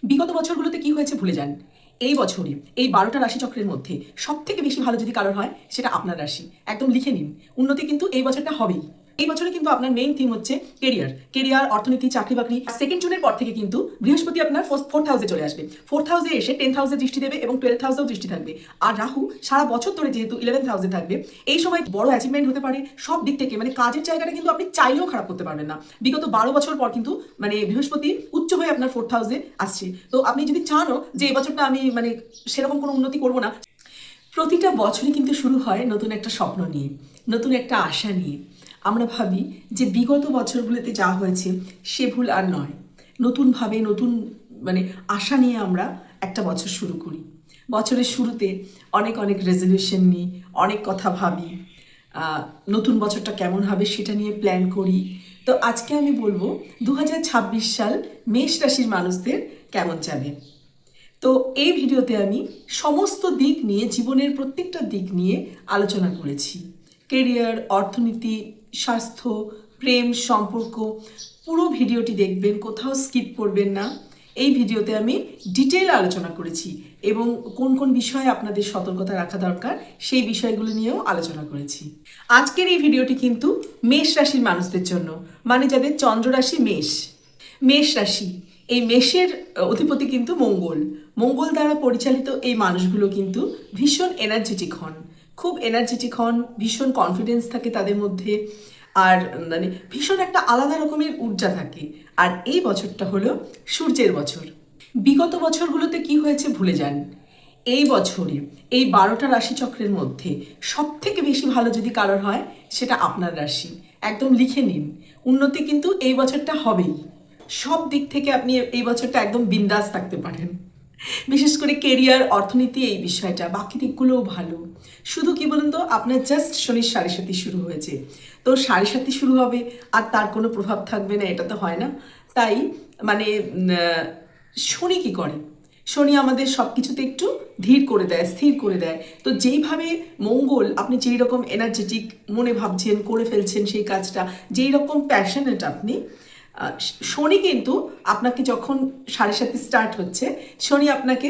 বিগত বছরগুলোতে কি হয়েছে ভুলে যান। এই বছরে এই ১২টা রাশিচক্রের মধ্যে সবথেকে বেশি ভালো যদি কারোর হয় সেটা আপনার রাশি। একদম লিখে নিন। উন্নতি কিন্তু এই বছরটা হবেই। এই বছরে কিন্তু আপনার মেইন থিম হচ্ছে কেরিয়ার, অর্থনীতি, চাকরি বাকরি। 2 জুনের পর থেকে কিন্তু বৃহস্পতি আপনার ফোর্থ হাউসে চলে আসবে। ফোর্থ হাউসে এসে 10th হাউসে দৃষ্টি দেবে এবং 12th হাউসেও দৃষ্টি থাকবে। আর রাহু সারা বছর ধরে যেহেতু 11th হাউসে থাকবে, এই সময় বড় অ্যাচিভমেন্ট হতে পারে সব দিক থেকে। মানে কাজের জায়গাটা কিন্তু আপনি চাইলেও খারাপ করতে পারবেন না। বিগত 12 বছর পর কিন্তু মানে বৃহস্পতি উচ্চ হয়ে আপনার ফোর্থ হাউসে আসছে। তো আপনি যদি চানও যে এবছরটা আমি মানে সেরকম কোনো উন্নতি করবো না, প্রতিটা বছরই কিন্তু শুরু হয় নতুন একটা স্বপ্ন নিয়ে, নতুন একটা আশা নিয়ে। আমরা ভাবি যে বিগত বছরগুলোতে যা হয়েছে সে ভুল আর নয়। নতুনভাবে নতুন মানে আশা নিয়ে আমরা একটা বছর শুরু করি। বছরের শুরুতে অনেক অনেক রেজলিউশন নিই, অনেক কথা ভাবি, নতুন বছরটা কেমন হবে সেটা নিয়ে প্ল্যান করি। তো আজকে আমি বলবো 2026 সাল মেষ রাশির মানুষদের কেমন যাবে। তো এই ভিডিওতে আমি সমস্ত দিক নিয়ে, জীবনের প্রত্যেকটা দিক নিয়ে আলোচনা করেছি। কেরিয়ার, অর্থনীতি, স্বাস্থ্য, প্রেম, সম্পর্ক, পুরো ভিডিওটি দেখবেন, কোথাও স্কিপ করবেন না। এই ভিডিওতে আমি ডিটেল আলোচনা করেছি এবং কোন কোন বিষয়ে আপনাদের সতর্কতা রাখা দরকার সেই বিষয়গুলো নিয়েও আলোচনা করেছি। আজকের এই ভিডিওটি কিন্তু মেষ রাশির মানুষদের জন্য, মানে যাদের চন্দ্র রাশি মেষ রাশি। এই মেষের অধিপতি কিন্তু মঙ্গল দ্বারা পরিচালিত এই মানুষগুলো কিন্তু ভীষণ এনার্জেটিক হন, খুব এনার্জেটিক হন, ভীষণ কনফিডেন্স থাকে তাদের মধ্যে, আর মানে ভীষণ একটা আলাদা রকমের ঊর্জা থাকে। আর এই বছরটা হলো সূর্যের বছর। বিগত বছরগুলোতে কি হয়েছে ভুলে যান। এই বছরে এই 12টা রাশিচক্রের মধ্যে সবথেকে বেশি ভালো যদি কারোর হয় সেটা আপনার রাশি। একদম লিখে নিন। উন্নতি কিন্তু এই বছরটা হবেই। সব দিক থেকে আপনি এই বছরটা একদম বিন্দাস থাকতে পারেন। বিশেষ করে কেরিয়ার, অর্থনীতি, এই বিষয়টা, বাকি দিকগুলোও ভালো। শুধু কি বলুন তো, আপনার জাস্ট শনির সাড়ে সাথী শুরু হয়েছে, তো সাড়ে সাথী শুরু হবে আর তার কোনো প্রভাব থাকবে না, এটা তো হয় না। তাই মানে শনি কি করে, শনি আমাদের সব কিছুতে একটু ধীর করে দেয়, স্থির করে দেয়। তো যেইভাবে মঙ্গল, আপনি যেই রকম এনার্জেটিক মনে ভাবছেন, করে ফেলছেন সেই কাজটা, যেই রকম প্যাশনেট আপনি, শনি কিন্তু আপনাকে যখন সাড়ে সাথে স্টার্ট হচ্ছে, শনি আপনাকে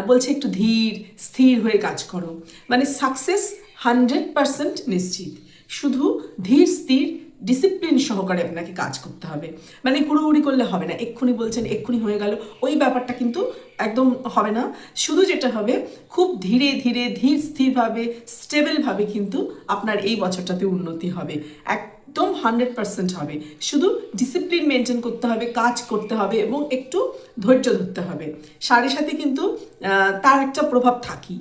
বলছে একটু ধীর স্থির হয়ে কাজ করো। মানে সাকসেস 100% নিশ্চিত। শুধু ধীর স্থির ডিসিপ্লিন সহকারে আপনাকে কাজ করতে হবে। মানে হুড়োহুড়ি করলে হবে না, এক্ষুনি বলছেন এক্ষুনি হয়ে গেল, ওই ব্যাপারটা কিন্তু একদম হবে না। শুধু যেটা হবে, খুব ধীরে ধীরে ধীর স্থিরভাবে স্টেবলভাবে কিন্তু আপনার এই বছরটাতে উন্নতি হবে, একদম 100% হবে। শুধু ডিসিপ্লিন মেনটেন করতে হবে, কাজ করতে হবে এবং একটু ধৈর্য ধরতে হবে। সাড়ে সাথে কিন্তু তার একটা প্রভাব থাকি।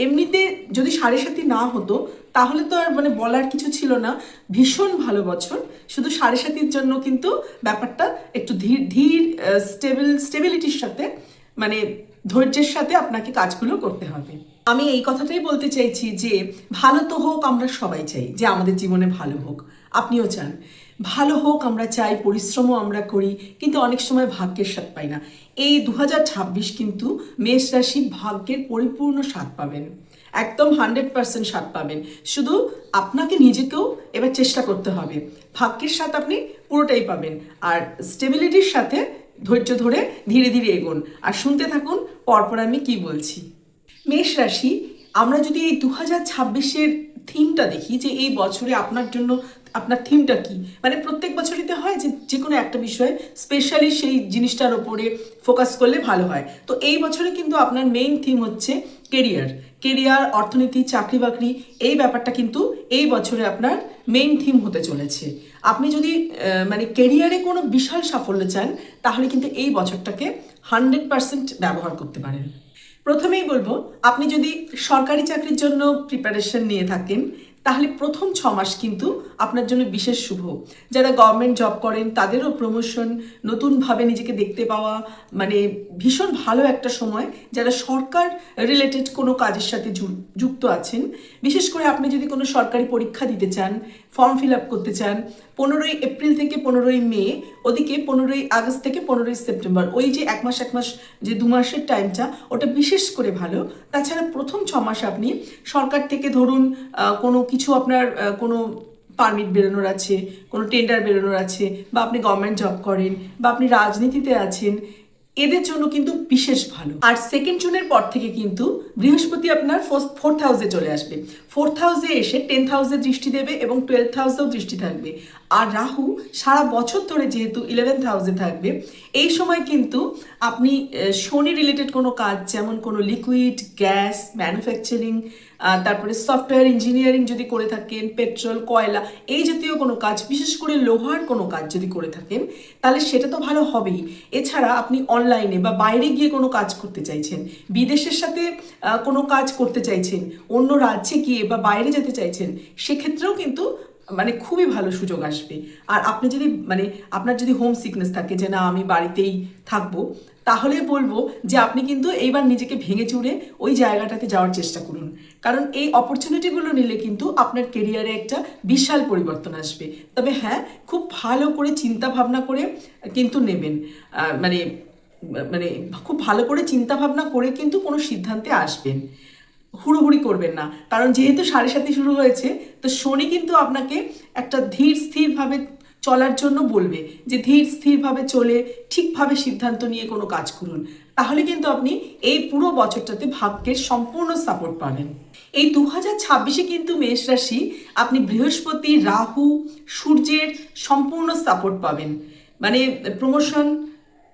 এমনিতে যদি সাড়ে সাথী না হতো তাহলে তো আর মানে বলার কিছু ছিল না। ভীষণ ভালো বছর। শুধু সাড়ে সাথীর জন্য কিন্তু ব্যাপারটা একটু ধীর ধীর স্টেবিলিটির সাথে, মানে ধৈর্যের সাথে আপনাকে কাজগুলো করতে হবে। আমি এই কথাটাই বলতে চাইছি যে ভালো তো হোক, আমরা সবাই চাই যে আমাদের জীবনে ভালো হোক, আপনিও চান ভালো হোক, আমরা চাই, পরিশ্রমও আমরা করি, কিন্তু অনেক সময় ভাগ্যের স্বাদ পাই না। এই 2026 কিন্তু মেষ রাশি ভাগ্যের পরিপূর্ণ স্বাদ পাবেন, একদম 100% স্বাদ পাবেন। শুধু আপনাকে নিজেকেও এবার চেষ্টা করতে হবে, ভাগ্যের স্বাদ আপনি পুরোটাই পাবেন। আর স্টেবিলিটির সাথে ধৈর্য ধরে ধীরে ধীরে এগোন, আর শুনতে থাকুন পরপর আমি কি বলছি। মেষ রাশি, আমরা যদি এই 2026-এর থিমটা দেখি যে এই বছরে আপনার জন্য আপনার থিমটা কি, মানে প্রত্যেক বছরই তো হয় যে যে কোনো একটা বিষয়ে স্পেশালি সেই জিনিসটার ওপরে ফোকাস করলে ভালো হয়। তো এই বছরে কিন্তু আপনার মেইন থিম হচ্ছে কেরিয়ার, অর্থনীতি, চাকরি বাকরি, এই ব্যাপারটা কিন্তু এই বছরে আপনার মেইন থিম হতে চলেছে। আপনি যদি মানে কেরিয়ারে কোনো বিশাল সাফল্য চান তাহলে কিন্তু এই বছরটাকে 100% ব্যবহার করতে পারেন। প্রথমেই বলবো, আপনি যদি সরকারি চাকরির জন্য প্রিপারেশন নিয়ে থাকেন তাহলে প্রথম 6 মাস কিন্তু আপনার জন্য বিশেষ শুভ। যারা গভর্নমেন্ট জব করেন তাদেরও প্রমোশন, নতুনভাবে নিজেকে দেখতে পাওয়া, মানে ভীষণ ভালো একটা সময়। যারা সরকার রিলেটেড কোনো কাজের সাথে যুক্ত আছেন, বিশেষ করে আপনি যদি কোনো সরকারি পরীক্ষা দিতে চান, ফর্ম ফিল আপ করতে চান, 15ই এপ্রিল থেকে 15ই মে, ওদিকে 15ই আগস্ট থেকে 15ই সেপ্টেম্বর, ওই যে এক মাস যে 2 মাসের টাইমটা, ওটা বিশেষ করে ভালো। তাছাড়া প্রথম 6 মাস আপনি সরকার থেকে ধরুন কোনো কিছু আপনার কোনো পারমিট বেরোনোর আছে, কোনো টেন্ডার বেরোনোর আছে, বা আপনি গভর্নমেন্ট জব করেন, বা আপনি রাজনীতিতে আছেন, এদের জন্য কিন্তু বিশেষ ভালো। আর 2 জুনের পর থেকে কিন্তু বৃহস্পতি আপনার ফোর্থ হাউসে চলে আসবে। ফোর্থ হাউসে এসে 10th হাউসে দৃষ্টি দেবে এবং 12th হাউসেও দৃষ্টি থাকবে। আর রাহু সারা বছর ধরে যেহেতু 11th হাউসে থাকবে, এই সময় কিন্তু আপনি শনি রিলেটেড কোনো কাজ, যেমন কোনো লিকুইড গ্যাস ম্যানুফ্যাকচারিং, তারপরে সফটওয়্যার ইঞ্জিনিয়ারিং যদি করে থাকেন, পেট্রোল কয়লা এই জাতীয় কোনো কাজ, বিশেষ করে লোহার কোনো কাজ যদি করে থাকেন, তাহলে সেটা তো ভালো হবেই। এছাড়া আপনি অনলাইনে বা বাইরে গিয়ে কোনো কাজ করতে চাইছেন, বিদেশের সাথে কোনো কাজ করতে চাইছেন, অন্য রাজ্যে গিয়ে বা বাইরে যেতে চাইছেন, সেক্ষেত্রেও কিন্তু মানে খুবই ভালো সুযোগ আসবে। আর আপনি যদি আপনার যদি হোম সিকনেস থাকে যে না আমি বাড়িতেই থাকবো, তাহলে বলবো যে আপনি কিন্তু এইবার নিজেকে ভেঙে চুরে ওই জায়গাটাতে যাওয়ার চেষ্টা করুন। কারণ এই অপরচুনিটিগুলো নিলে কিন্তু আপনার কেরিয়ারে একটা বিশাল পরিবর্তন আসবে। তবে হ্যাঁ, খুব ভালো করে চিন্তা ভাবনা করে কিন্তু নেবেন, মানে মানে খুব ভালো করে চিন্তা ভাবনা করে কিন্তু কোনো সিদ্ধান্তে আসবেন। হুড়োহুড়ি করবেন না, কারণ যেহেতু 7.5 শুরু হয়েছে, তো শনি কিন্তু আপনাকে একটা ধীর স্থিরভাবে চলার জন্য বলবে যে ধীর স্থিরভাবে চলে ঠিকভাবে সিদ্ধান্ত নিয়ে কোনো কাজ করুন। তাহলে কিন্তু আপনি এই পুরো বছরটাতে ভাগ্যের সম্পূর্ণ সাপোর্ট পাবেন। এই 2026-এ কিন্তু মেষ রাশি আপনি বৃহস্পতি, রাহু, সূর্যের সম্পূর্ণ সাপোর্ট পাবেন। মানে প্রমোশন,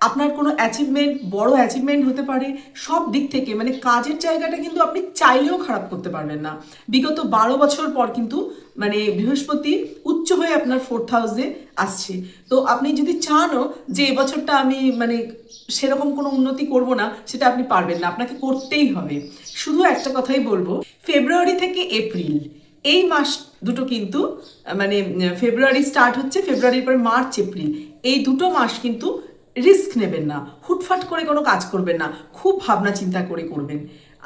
আপনার কোনো অ্যাচিভমেন্ট, বড় অ্যাচিভমেন্ট হতে পারে, সব দিক থেকে মানে কাজের জায়গাটা কিন্তু আপনি চাইলেও খারাপ করতে পারবেন না। বিগত 12 বছর পর কিন্তু মানে বৃহস্পতি উচ্চ হয়ে আপনার ফোর্থ হাউসে আসছে। তো আপনি যদি চানও যে এবছরটা আমি মানে সেরকম কোনো উন্নতি করব না, সেটা আপনি পারবেন না, আপনাকে করতেই হবে। শুধু একটা কথাই বলবো, ফেব্রুয়ারি থেকে এপ্রিল এই মাস দুটো কিন্তু মানে ফেব্রুয়ারি স্টার্ট হচ্ছে, ফেব্রুয়ারির পর মার্চ এপ্রিল এই দুটো মাস কিন্তু রিস্ক নেবেন না, হুটফাট করে কোনো কাজ করবেন না, খুব ভাবনা চিন্তা করে করবেন।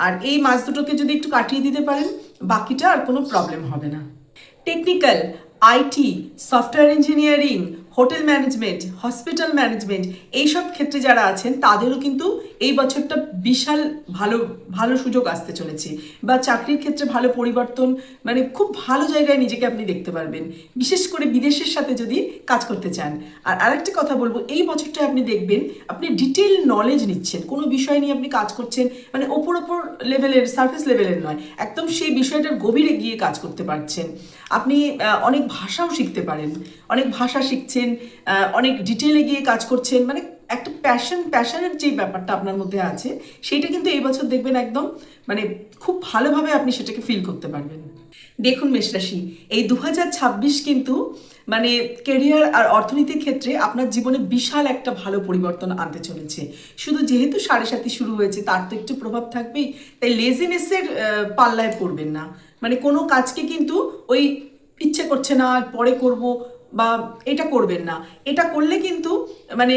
আর এই মাস দুটোকে যদি একটু কাটিয়ে দিতে পারেন, বাকিটা আর কোনো প্রবলেম হবে না। Technical, IT, software engineering, hotel management, hospital management এইসব ক্ষেত্রে যারা আছেন তাদেরও কিন্তু এই বছরটা বিশাল ভালো ভালো সুযোগ আসতে চলেছে। বা চাকরির ক্ষেত্রে ভালো পরিবর্তন, মানে খুব ভালো জায়গায় নিজেকে আপনি দেখতে পারবেন, বিশেষ করে বিদেশের সাথে যদি কাজ করতে চান। আর আরেকটা কথা বলবো, এই বছরটা আপনি দেখবেন আপনি ডিটেল নলেজ নিচ্ছেন, কোনো বিষয় নিয়ে আপনি কাজ করছেন, মানে ওপর লেভেলের, সার্ফেস লেভেলের নয়, একদম সেই বিষয়টার গভীরে গিয়ে কাজ করতে পারছেন। আপনি অনেক ভাষাও শিখতে পারেন, অনেক ভাষা শিখছেন, অনেক ডিটেলে গিয়ে কাজ করছেন, মানে একটা প্যাশনের যে ব্যাপারটা আপনার মধ্যে আছে, সেইটা কিন্তু এই বছর দেখবেন একদম মানে খুব ভালোভাবে আপনি সেটাকে ফিল করতে পারবেন। দেখুন মেষরাশি, এই 2026 কিন্তু মানে কেরিয়ার আর অর্থনীতির ক্ষেত্রে আপনার জীবনে বিশাল একটা ভালো পরিবর্তন আনতে চলেছে। শুধু যেহেতু 7.5 শুরু হয়েছে তার তো একটু প্রভাব থাকবেই, তাই লেজিনেসের পাল্লায় পড়বেন না। মানে কোনো কাজকে কিন্তু ওই ইচ্ছে করছে না আর পরে করব বা এটা করবেন না, এটা করলে কিন্তু মানে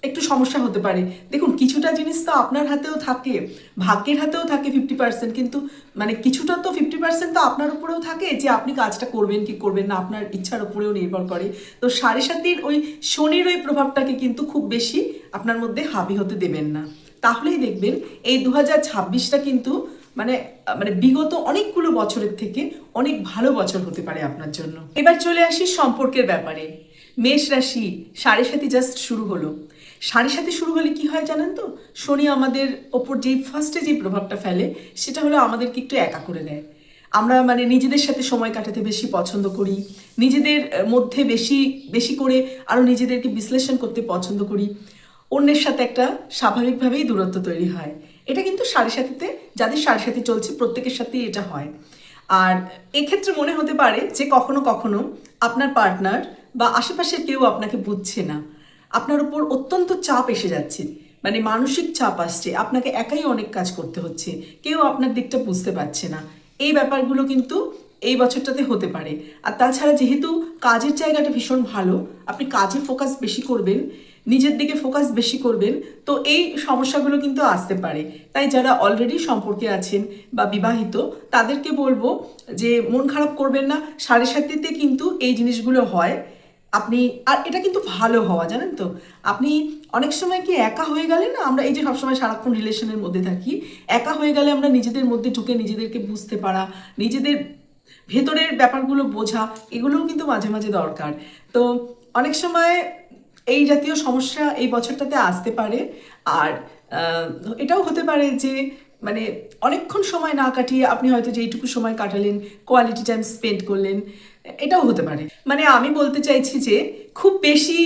একটু সমস্যা হতে পারে। দেখুন, কিছুটা জিনিস তো আপনার হাতেও থাকে, ভাগ্যের হাতেও থাকে 50%, কিন্তু মানে কিছুটা তো 50% তো আপনার উপরেও থাকে যে আপনি কাজটা করবেন কি করবেন না, আপনার ইচ্ছার উপরেও নির্ভর করে। তো 7.5 ওই শনির ওই প্রভাবটাকে কিন্তু খুব বেশি আপনার মধ্যে হাবি হতে দেবেন না, তাহলেই দেখবেন এই 2026টা কিন্তু মানে মানে বিগত অনেকগুলো বছরের থেকে অনেক ভালো বছর হতে পারে আপনার জন্য। এবার চলে আসি সম্পর্কের ব্যাপারে। মেষ রাশি, 7.5 জাস্ট শুরু হলো। 7.5 শুরু হলে কি হয় জানেন তো, শনি আমাদের ওপর যেই ফার্স্টে যে প্রভাবটা ফেলে সেটা হলো আমাদেরকে একটু একা করে দেয়। আমরা মানে নিজেদের সাথে সময় কাটাতে বেশি পছন্দ করি, নিজেদের মধ্যে বেশি বেশি করে আরও নিজেদেরকে বিশ্লেষণ করতে পছন্দ করি, অন্যের সাথে একটা স্বাভাবিকভাবেই দূরত্ব তৈরি হয়। এটা কিন্তু 7.5-তে যাদের 7.5 চলছে প্রত্যেকের সাথেই এটা হয়। আর এক্ষেত্রে মনে হতে পারে যে কখনো কখনো আপনার পার্টনার বা আশেপাশের কেউ আপনাকে বুঝছে না, আপনার উপর অত্যন্ত চাপ এসে যাচ্ছে, মানে মানসিক চাপ আসছে, আপনাকে একাই অনেক কাজ করতে হচ্ছে, কেউ আপনার দিকটা বুঝতে পারছে না। এই ব্যাপারগুলো কিন্তু এই বছরটাতে হতে পারে। আর তাছাড়া যেহেতু কাজের জায়গাটা ভীষণ ভালো, আপনি কাজে ফোকাস বেশি করবেন, নিজের দিকে ফোকাস বেশি করবেন, তো এই সমস্যাগুলো কিন্তু আসতে পারে। তাই যারা অলরেডি সম্পর্কে আছেন বা বিবাহিত তাদেরকে বলবো যে মন খারাপ করবেন না, 7.5-তে কিন্তু এই জিনিসগুলো হয়। আপনি আর এটা কিন্তু ভালো হওয়া, জানেন তো, আপনি অনেক সময় কি একা হয়ে গেলে না, আমরা এই যে সবসময় সারাক্ষণ রিলেশনের মধ্যে থাকি, একা হয়ে গেলে আমরা নিজেদের মধ্যে ঢুকে নিজেদেরকে বুঝতে পারা, নিজেদের ভেতরের ব্যাপারগুলো বোঝা, এগুলোও কিন্তু মাঝে মাঝে দরকার। তো অনেক সময় এই জাতীয় সমস্যা এই বছরটাতে আসতে পারে। আর এটাও হতে পারে যে মানে অনেকক্ষণ সময় না কাটিয়ে আপনি হয়তো যেইটুকু সময় কাটালেন কোয়ালিটি টাইম স্পেন্ড করলেন, এটাও হতে পারে। মানে আমি বলতে চাইছি যে খুব বেশি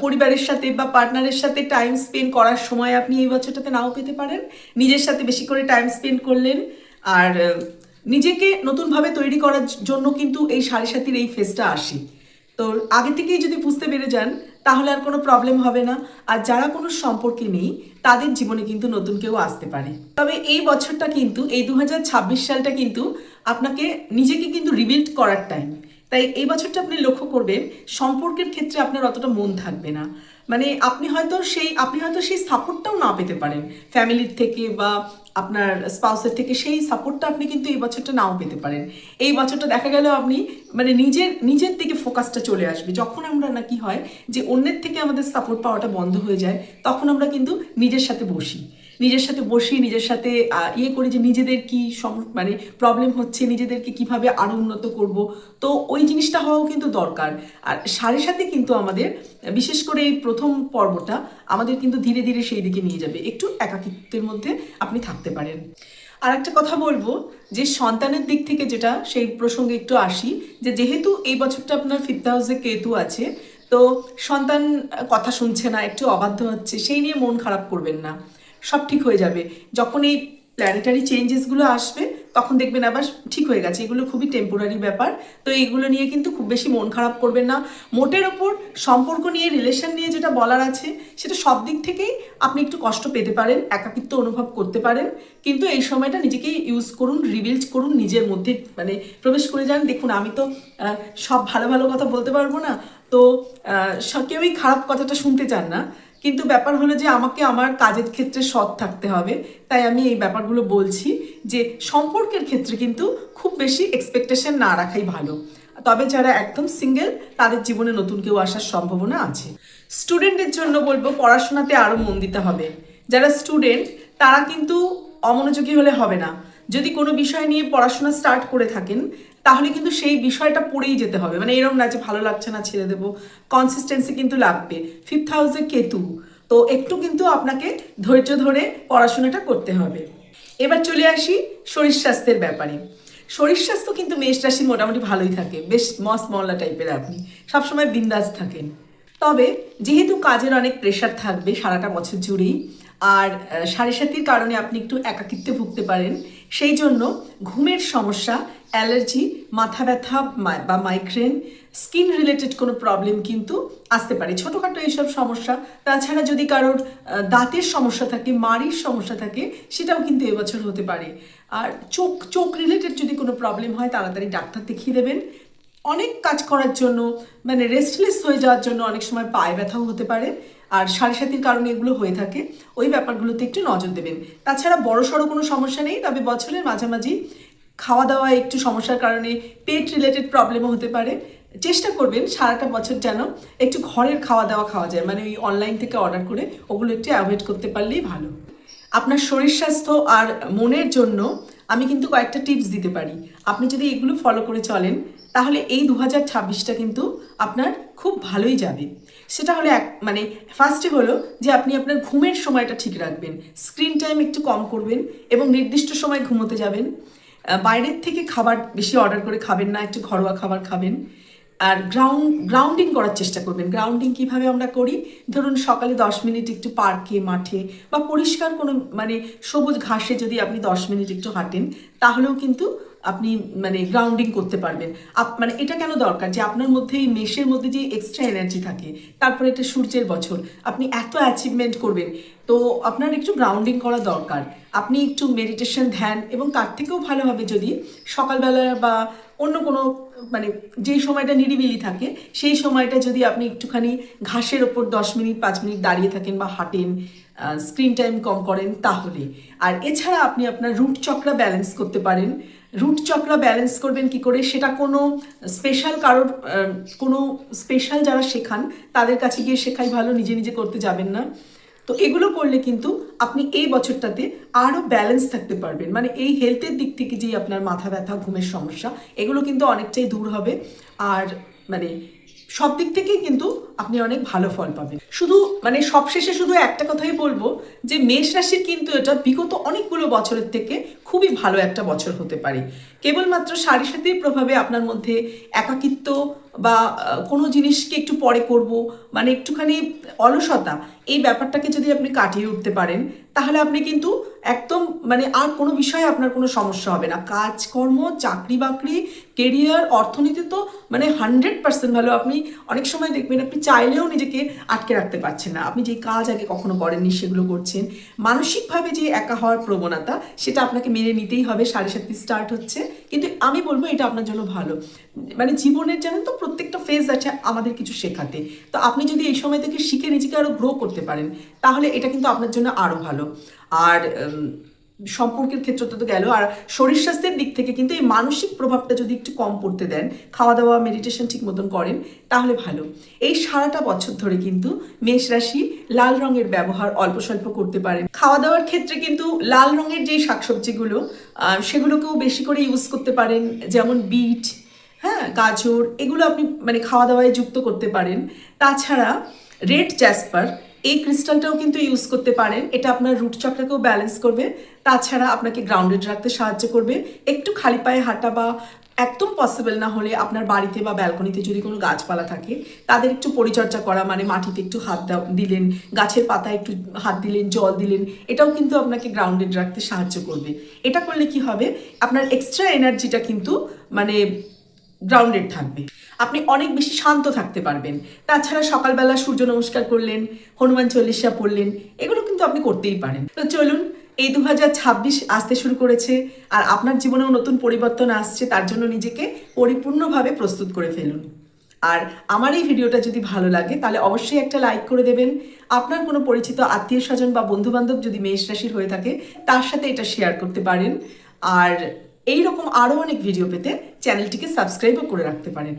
পরিবারের সাথে বা পার্টনারের সাথে টাইম স্পেন্ড করার সময় আপনি এই বছরটাতে নাও পেতে পারেন। নিজের সাথে বেশি করে টাইম স্পেন্ড করলেন। আর নিজেকে নতুনভাবে তৈরি করার জন্য কিন্তু এই সাড়ে সাতির এই ফেজটা আসে। তো আগে থেকেই যদি বুঝতে পেরে যান তাহলে আর কোনো প্রবলেম হবে না। আর যারা কোনো সম্পর্কে নেই তাদের জীবনে কিন্তু নতুন কেউ আসতে পারে। তবে এই বছরটা কিন্তু এই 2026 সালটা কিন্তু আপনাকে নিজেকে কিন্তু রিবিল্ড করার টাইম। তাই এই বছরটা আপনি লক্ষ্য করবেন সম্পর্কের ক্ষেত্রে আপনার অতটা মন থাকবে না। মানে আপনি হয়তো সেই সাপোর্টটাও না পেতে পারেন ফ্যামিলির থেকে বা আপনার স্পাউসের থেকে। সেই সাপোর্টটা আপনি কিন্তু এই বছরটা নাও পেতে পারেন। এই বছরটা দেখা গেল আপনি মানে নিজের দিকে ফোকাসটা চলে আসবে। যখন আমরা না কি হয় যে অন্যের থেকে আমাদের সাপোর্ট পাওয়াটা বন্ধ হয়ে যায়, তখন আমরা কিন্তু নিজের সাথে বসি, নিজের সাথে ইয়ে করি যে নিজেদের কি মানে প্রবলেম হচ্ছে, নিজেদেরকে কিভাবে আরো উন্নত করব। তো ওই জিনিসটা হওয়াও কিন্তু দরকার। আর সাড়ে সাথে কিন্তু আমাদের বিশেষ করে এই প্রথম পর্বটা আমাদের কিন্তু ধীরে ধীরে সেই দিকে নিয়ে যাবে। একটু একাকিত্বের মধ্যে আপনি থাকতে পারেন। আর একটা কথা বলবো যে সন্তানের দিক থেকে যেটা, সেই প্রসঙ্গে একটু আসি যে যেহেতু এই বছরটা আপনার 5th হাউসে কেতু আছে, তো সন্তান কথা শুনছে না, একটু অবাধ্য হচ্ছে, সেই নিয়ে মন খারাপ করবেন না। সব ঠিক হয়ে যাবে। যখন এই প্ল্যানেটারি চেঞ্জেসগুলো আসবে তখন দেখবেন আবার ঠিক হয়ে গেছে। এগুলো খুবই টেম্পোরারি ব্যাপার। তো এইগুলো নিয়ে কিন্তু খুব বেশি মন খারাপ করবেন না। মোটের ওপর সম্পর্ক নিয়ে, রিলেশন নিয়ে যেটা বলার আছে সেটা সব দিক থেকেই আপনি একটু কষ্ট পেতে পারেন, একাকিত্ব অনুভব করতে পারেন। কিন্তু এই সময়টা নিজেকেই ইউজ করুন, রিবিল্ড করুন, নিজের মধ্যে মানে প্রবেশ করে যান। দেখুন আমি তো সব ভালো ভালো কথা বলতে পারবো না, তো কেউই খারাপ কথাটা শুনতে চান না। কিন্তু ব্যাপার হলো যে আমাকে আমার কাজের ক্ষেত্রে সৎ থাকতে হবে। তাই আমি এই ব্যাপারগুলো বলছি যে সম্পর্কের ক্ষেত্রে কিন্তু খুব বেশি এক্সপেকটেশন না রাখাই ভালো। তবে যারা একদম সিঙ্গেল তাদের জীবনে নতুন কেউ আসার সম্ভাবনা আছে। স্টুডেন্টের জন্য বলবো পড়াশোনাতে আরও মন দিতে হবে। যারা স্টুডেন্ট তারা কিন্তু অমনোযোগী হলে হবে না। যদি কোনো বিষয় নিয়ে পড়াশোনা স্টার্ট করে থাকেন তাহলে কিন্তু সেই বিষয়টা পড়েই যেতে হবে। মানে এরকম না যে ভালো লাগছে না ছেড়ে দেবো, কনসিস্টেন্সি কিন্তু লাগবে। 5th হাউসে কেতু, তো একটু কিন্তু আপনাকে ধৈর্য ধরে পড়াশোনাটা করতে হবে। এবার চলে আসি শরীর স্বাস্থ্যের ব্যাপারে। শরীর স্বাস্থ্য কিন্তু মেষ রাশির মোটামুটি ভালোই থাকে, বেশ মস মহল্লা টাইপের, আপনি সবসময় বিন্দাস থাকেন। তবে যেহেতু কাজের অনেক প্রেশার থাকবে সারাটা বছর জুড়েই, আর সাড়ে সাতির কারণে আপনি একটু একাকিত্বে ভুগতে পারেন, সেই জন্য ঘুমের সমস্যা, অ্যালার্জি, মাথা ব্যথা বা মাইগ্রেন, স্কিন রিলেটেড কোনো প্রবলেম কিন্তু আসতে পারে, ছোটোখাটো এইসব সমস্যা। তাছাড়া যদি কারোর দাঁতের সমস্যা থাকে, মাড়ির সমস্যা থাকে, সেটাও কিন্তু এবছর হতে পারে। আর চোখ রিলেটেড যদি কোনো প্রবলেম হয় তাড়াতাড়ি ডাক্তার দেখিয়ে দেবেন। অনেক কাজ করার জন্য মানে রেস্টলেস হয়ে যাওয়ার জন্য অনেক সময় পায়ে ব্যথাও হতে পারে। আর সাড়ে সাতির কারণে এগুলো হয়ে থাকে, ওই ব্যাপারগুলোতে একটু নজর দেবেন। তাছাড়া বড়সড় কোনো সমস্যা নেই, তবে বছরের মাঝামাঝি খাওয়া দাওয়া একটু সমস্যার কারণে পেট রিলেটেড প্রবলেমও হতে পারে। চেষ্টা করবেন সারাটা বছর যেন একটু ঘরের খাওয়া দাওয়া খাওয়া যায়, মানে ওই অনলাইন থেকে অর্ডার করে ওগুলো একটু অ্যাভয়েড করতে পারলেই ভালো। আপনার শরীর স্বাস্থ্য আর মনের জন্য আমি কিন্তু কয়েকটা টিপস দিতে পারি। আপনি যদি এগুলো ফলো করে চলেন তাহলে এই 2026টা কিন্তু আপনার খুব ভালোই যাবে। সেটা হলো মানে ফার্স্টে হলো যে আপনি আপনার ঘুমের সময়টা ঠিক রাখবেন, স্ক্রিন টাইম একটু কম করবেন এবং নির্দিষ্ট সময় ঘুমোতে যাবেন। বাইরের থেকে খাবার বেশি অর্ডার করে খাবেন না, একটু ঘরোয়া খাবার খাবেন। আর গ্রাউন্ডিং করার চেষ্টা করবেন। গ্রাউন্ডিং কিভাবে আমরা করি, ধরুন সকালে 10 মিনিট একটু পার্কে, মাঠে বা পরিষ্কার কোনো মানে সবুজ ঘাসে যদি আপনি 10 মিনিট একটু হাঁটেন তাহলেও কিন্তু আপনি মানে গ্রাউন্ডিং করতে পারবেন। মানে এটা কেন দরকার যে আপনার মধ্যে এই মেষের মধ্যে যে এক্সট্রা এনার্জি থাকে, তারপরে এটা সূর্যের বছর, আপনি এত অ্যাচিভমেন্ট করবেন, তো আপনার একটু গ্রাউন্ডিং করা দরকার। আপনি একটু মেডিটেশন, ধ্যান, এবং তার থেকেও ভালো হবে যদি সকালবেলা বা অন্য কোনো মানে যেই সময়টা নিরিবিলি থাকে সেই সময়টা যদি আপনি একটুখানি ঘাসের ওপর 10 মিনিট 5 মিনিট দাঁড়িয়ে থাকেন বা হাঁটেন, স্ক্রিন টাইম কম করেন তাহলে। আর এছাড়া আপনি আপনার রুট চক্রা ব্যালেন্স করতে পারেন। রুট চক্রা ব্যালেন্স করবেন কি করে, সেটা কোনো স্পেশাল কারোর কোনো স্পেশাল যারা শেখান তাদের কাছে গিয়ে শেখাই ভালো, নিজে নিজে করতে যাবেন না। তো এগুলো করলে কিন্তু আপনি এই বছরটাতে আরও ব্যালেন্স থাকতে পারবেন। মানে এই হেলথের দিক থেকে যেই আপনার মাথা ব্যথা, ঘুমের সমস্যা, এগুলো কিন্তু অনেকটাই দূর হবে। আর মানে সব দিক থেকেই কিন্তু আপনি অনেক ভালো ফল পাবেন। শুধু মানে সবশেষে শুধু একটা কথাই বলবো যে মেষ রাশির কিন্তু এটা বিগত অনেকগুলো বছরের থেকে খুবই ভালো একটা বছর হতে পারে। কেবলমাত্র সাড়ে সাতির প্রভাবে আপনার মধ্যে একাকিত্ব বা কোনো জিনিসকে একটু পরে করব মানে একটুখানি অলসতা, এই ব্যাপারটাকে যদি আপনি কাটিয়ে উঠতে পারেন তাহলে আপনি কিন্তু একদম মানে আর কোনো বিষয়ে আপনার কোনো সমস্যা হবে না। কাজকর্ম, চাকরি বাকরি, কেরিয়ার, অর্থনীতি তো মানে 100% ভালো। আপনি অনেক সময় দেখবেন আপনি চাইলেও নিজেকে আটকে রাখতে পারছেন না, আপনি যে কাজ আগে কখনো করেননি সেগুলো করছেন। মানসিকভাবে যে একা হওয়ার প্রবণতা সেটা আপনাকে মেনে নিতেই হবে, সাড়ে সাতি স্টার্ট হচ্ছে, কিন্তু আমি বলবো এটা আপনার জন্য ভালো। মানে জীবনের জানেন তো প্রত্যেকটা ফেজ আছে আমাদের কিছু শেখাতে, তো আপনি যদি এই সময় থেকে শিখে নিজেকে আরো গ্রো করতে পারেন তাহলে এটা কিন্তু আপনার জন্য আরো ভালো। আর সম্পর্কের ক্ষেত্রে তো গেল, আর শরীর স্বাস্থ্যের দিক থেকে কিন্তু এই মানসিক প্রভাবটা যদি একটু কম পড়তে দেন, খাওয়া দাওয়া মেডিটেশন ঠিক মতন করেন তাহলে ভালো। এই সারাটা বছর ধরে কিন্তু মেষ রাশি লাল রঙের ব্যবহার অল্প স্বল্প করতে পারেন। খাওয়া দাওয়ার ক্ষেত্রে কিন্তু লাল রঙের যেই শাকসবজিগুলো সেগুলোকেও বেশি করে ইউজ করতে পারেন, যেমন বিট, হ্যাঁ, গাজর, এগুলো আপনি মানে খাওয়া দাওয়ায় যুক্ত করতে পারেন। তাছাড়া রেড জ্যাসপার এই ক্রিস্টালটাও কিন্তু ইউজ করতে পারেন, এটা আপনার রুট চক্রাকেও ব্যালেন্স করবে। তাছাড়া আপনাকে গ্রাউন্ডেড রাখতে সাহায্য করবে। একটু খালি পায়ে হাঁটা বা একদম পসিবল না হলে আপনার বাড়িতে বা ব্যালকনিতে যদি কোনো গাছপালা থাকে তাদের একটু পরিচর্যা করা, মানে মাটিতে একটু হাত দিলেন, গাছের পাতায় একটু হাত দিলেন, জল দিলেন, এটাও কিন্তু আপনাকে গ্রাউন্ডেড রাখতে সাহায্য করবে। এটা করলে কি হবে, আপনার এক্সট্রা এনার্জিটা কিন্তু মানে গ্রাউন্ডেড থাকবে, আপনি অনেক বেশি শান্ত থাকতে পারবেন। তাছাড়া সকালবেলা সূর্য নমস্কার করলেন, হনুমান চল্লিশা পড়লেন, এগুলো কিন্তু আপনি করতেই পারেন। তো চলুন, এই 2026 আসতে শুরু করেছে আর আপনার জীবনেও নতুন পরিবর্তন আসছে, তার জন্য নিজেকে পরিপূর্ণভাবে প্রস্তুত করে ফেলুন। আর আমার এই ভিডিওটা যদি ভালো লাগে তাহলে অবশ্যই একটা লাইক করে দেবেন। আপনার কোনো পরিচিত আত্মীয় স্বজন বা বন্ধু বান্ধব যদি মেষ রাশির হয়ে থাকে তার সাথে এটা শেয়ার করতে পারেন। আর এই রকম আরও অনেক ভিডিও পেতে চ্যানেলটিকে সাবস্ক্রাইবও করে রাখতে পারেন।